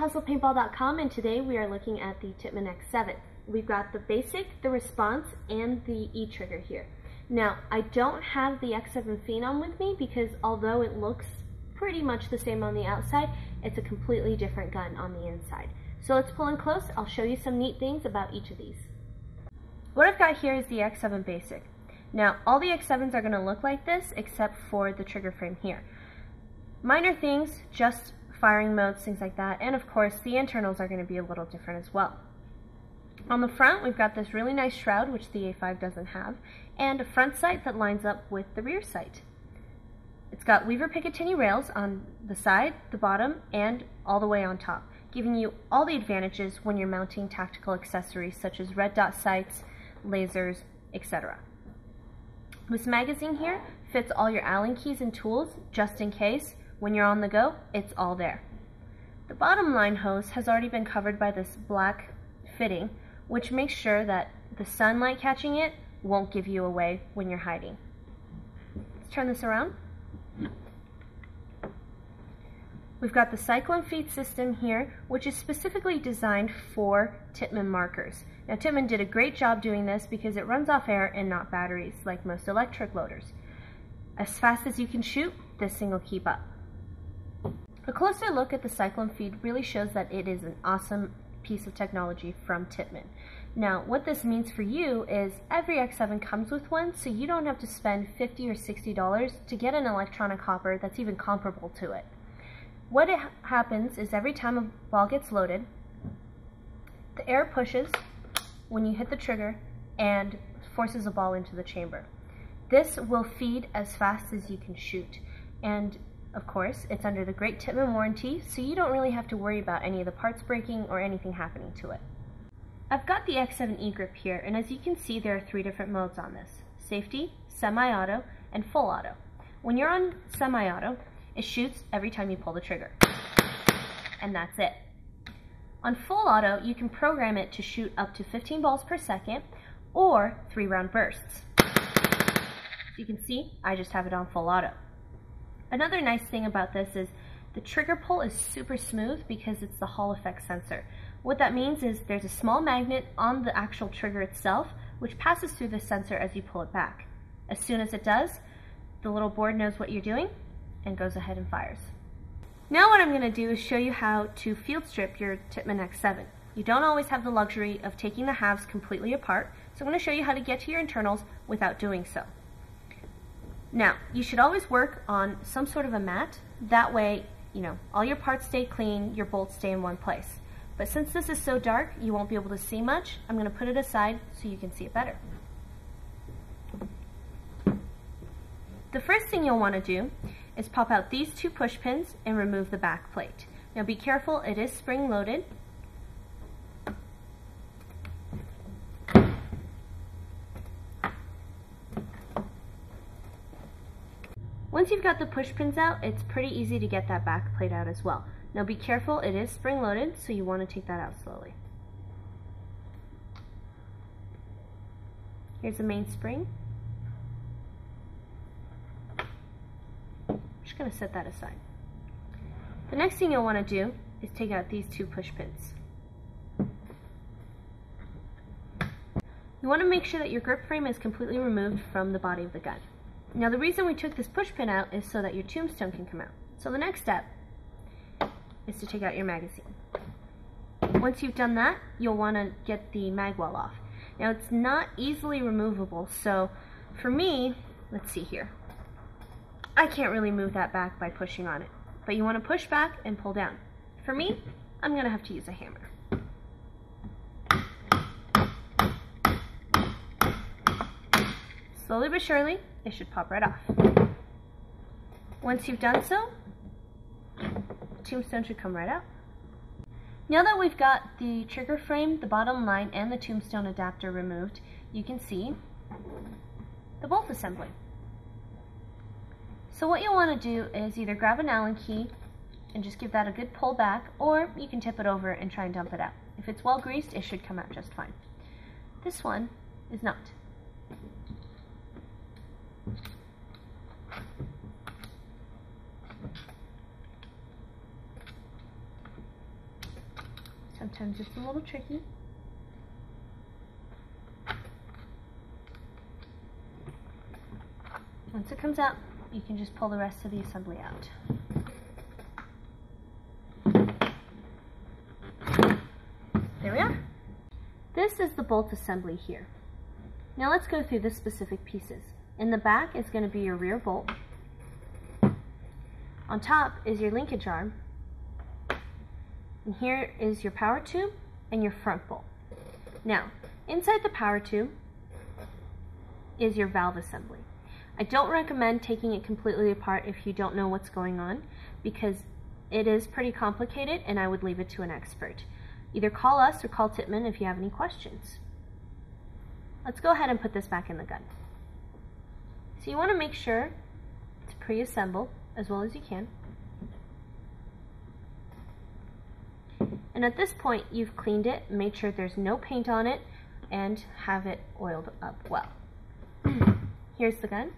puzzlepaintball.com, and today we are looking at the Tippmann X7. We've got the basic, the response, and the E-trigger here. Now, I don't have the X7 Phenom with me because although it looks pretty much the same on the outside, it's a completely different gun on the inside. So let's pull in close. I'll show you some neat things about each of these. What I've got here is the X7 Basic. Now, all the X7s are going to look like this except for the trigger frame here. Minor things, just firing modes, things like that, and of course the internals are going to be a little different as well. On the front we've got this really nice shroud, which the A5 doesn't have, and a front sight that lines up with the rear sight. It's got Weaver Picatinny rails on the side, the bottom, and all the way on top, giving you all the advantages when you're mounting tactical accessories such as red dot sights, lasers, etc. This magazine here fits all your Allen keys and tools just in case. When you're on the go, it's all there. The bottom line hose has already been covered by this black fitting, which makes sure that the sunlight catching it won't give you away when you're hiding. Let's turn this around. We've got the Cyclone feed system here, which is specifically designed for Tippmann markers. Now, Tippmann did a great job doing this because it runs off air and not batteries like most electric loaders. As fast as you can shoot, this thing will keep up. A closer look at the Cyclone feed really shows that it is an awesome piece of technology from Tippmann. Now, what this means for you is every X7 comes with one, so you don't have to spend $50 or $60 to get an electronic hopper that's even comparable to it. What happens is every time a ball gets loaded, the air pushes when you hit the trigger and forces a ball into the chamber. This will feed as fast as you can shoot, and of course, it's under the great Tippmann warranty, so you don't really have to worry about any of the parts breaking or anything happening to it. I've got the X7 E-grip here, and as you can see, there are 3 different modes on this: safety, semi-auto, and full auto. When you're on semi-auto, it shoots every time you pull the trigger, and that's it. On full auto, you can program it to shoot up to 15 balls per second or 3-round bursts. As you can see, I just have it on full auto. Another nice thing about this is the trigger pull is super smooth because it's the Hall effect sensor. What that means is there's a small magnet on the actual trigger itself which passes through the sensor as you pull it back. As soon as it does, the little board knows what you're doing and goes ahead and fires. Now what I'm going to do is show you how to field strip your Tippmann X7. You don't always have the luxury of taking the halves completely apart, so I'm going to show you how to get to your internals without doing so. Now, you should always work on some sort of a mat. That way, all your parts stay clean, your bolts stay in one place. But since this is so dark, you won't be able to see much. I'm going to put it aside so you can see it better. The first thing you'll want to do is pop out these 2 push pins and remove the back plate. Now be careful, it is spring loaded. Once you've got the push pins out, it's pretty easy to get that back plate out as well. Now be careful, it is spring loaded, so you want to take that out slowly. Here's the main spring. I'm just going to set that aside. The next thing you'll want to do is take out these 2 push pins. You want to make sure that your grip frame is completely removed from the body of the gun. Now the reason we took this push pin out is so that your tombstone can come out. So the next step is to take out your magazine. Once you've done that, you'll want to get the mag well off. Now it's not easily removable, so for me, let's see here. I can't really move that back by pushing on it, but you want to push back and pull down. For me, I'm going to have to use a hammer. Slowly but surely, it should pop right off. Once you've done so, the tombstone should come right out. Now that we've got the trigger frame, the bottom line, and the tombstone adapter removed, you can see the bolt assembly. So what you'll want to do is either grab an Allen key and just give that a good pull back, or you can tip it over and try and dump it out. If it's well greased, it should come out just fine. This one is not. Sometimes it's a little tricky. Once it comes out, you can just pull the rest of the assembly out. There we are. This is the bolt assembly here. Now let's go through the specific pieces. In the back is going to be your rear bolt. On top is your linkage arm. And here is your power tube and your front bolt. Now, inside the power tube is your valve assembly. I don't recommend taking it completely apart if you don't know what's going on, because it is pretty complicated and I would leave it to an expert. Either call us or call Tippmann if you have any questions. Let's go ahead and put this back in the gun. So you want to make sure to pre-assemble as well as you can. And at this point you've cleaned it, made sure there's no paint on it, and have it oiled up well. Here's the gun.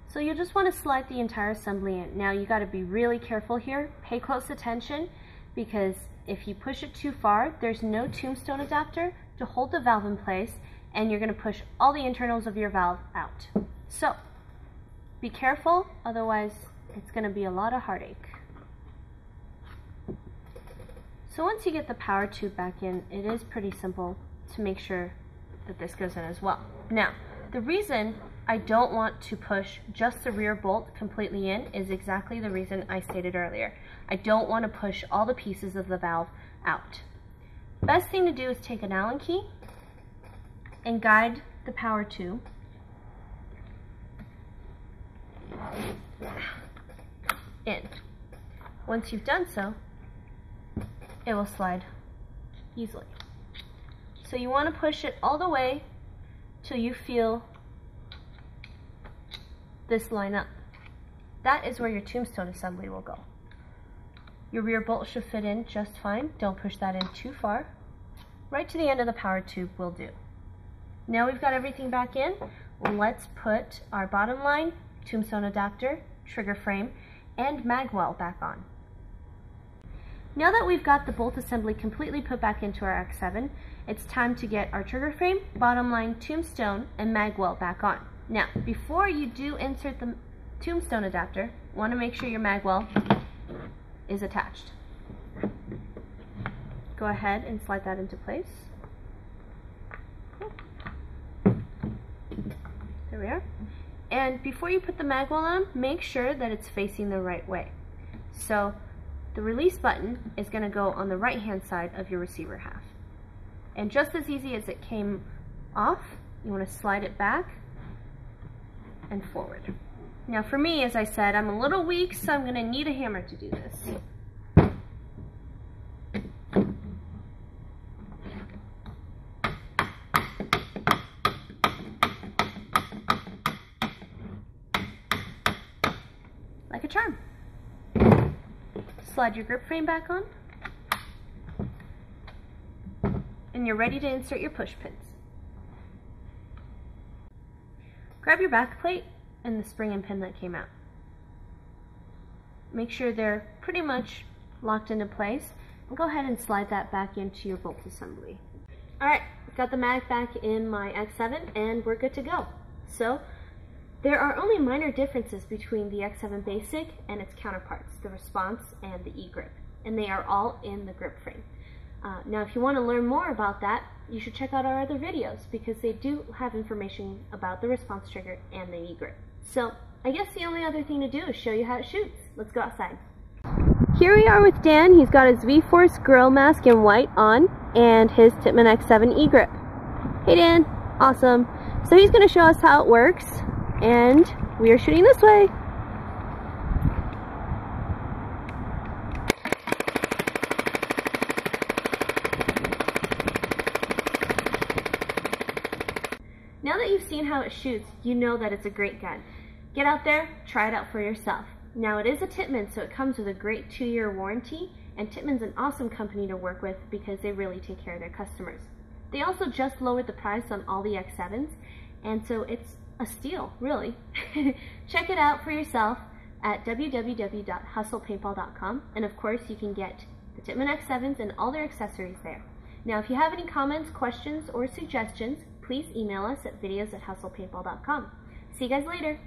So you'll just want to slide the entire assembly in. Now you got to be really careful here. Pay close attention, because if you push it too far, there's no tombstone adapter to hold the valve in place, and you're going to push all the internals of your valve out. So be careful, otherwise it's going to be a lot of heartache. So once you get the power tube back in, it is pretty simple to make sure that this goes in as well. Now, the reason I don't want to push just the rear bolt completely in is exactly the reason I stated earlier. I don't want to push all the pieces of the valve out. Best thing to do is take an Allen key and guide the power tube in. Once you've done so, it will slide easily. So you want to push it all the way till you feel this line up. That is where your tombstone assembly will go. Your rear bolt should fit in just fine. Don't push that in too far. Right to the end of the power tube will do. Now we've got everything back in, let's put our bottom line, tombstone adapter, trigger frame, and mag well back on. Now that we've got the bolt assembly completely put back into our X7, it's time to get our trigger frame, bottom line, tombstone, and mag well back on. Now, before you do insert the tombstone adapter, you want to make sure your mag well is attached. Go ahead and slide that into place. There we are. And before you put the mag well on, make sure that it's facing the right way. So the release button is going to go on the right hand side of your receiver half. And just as easy as it came off, you want to slide it back and forward. Now for me, as I said, I'm a little weak, so I'm going to need a hammer to do this. Like a charm. Slide your grip frame back on, and you're ready to insert your push pins. Grab your back plate and the spring and pin that came out. Make sure they're pretty much locked into place, and go ahead and slide that back into your bolt assembly. Alright, got the mag back in my X7 and we're good to go. So there are only minor differences between the X7 Basic and its counterparts, the Response and the E-Grip, and they are all in the grip frame. Now if you want to learn more about that, you should check out our other videos, because they do have information about the Response trigger and the E-Grip. So I guess the only other thing to do is show you how it shoots. Let's go outside. Here we are with Dan. He's got his V-Force grill mask in white on and his Tippmann X7 E-Grip. Hey Dan, awesome. So he's going to show us how it works, and we are shooting this way. Now that you've seen how it shoots, you know that it's a great gun. Get out there, try it out for yourself. Now it is a Tippmann, so it comes with a great 2-year warranty, and Tippmann's an awesome company to work with because they really take care of their customers. They also just lowered the price on all the X7s, and so it's a steal, really. Check it out for yourself at www.hustlepaintball.com, and of course you can get the Tippmann X7s and all their accessories there. Now, if you have any comments, questions, or suggestions, please email us at videos@hustlepaintball.com. See you guys later!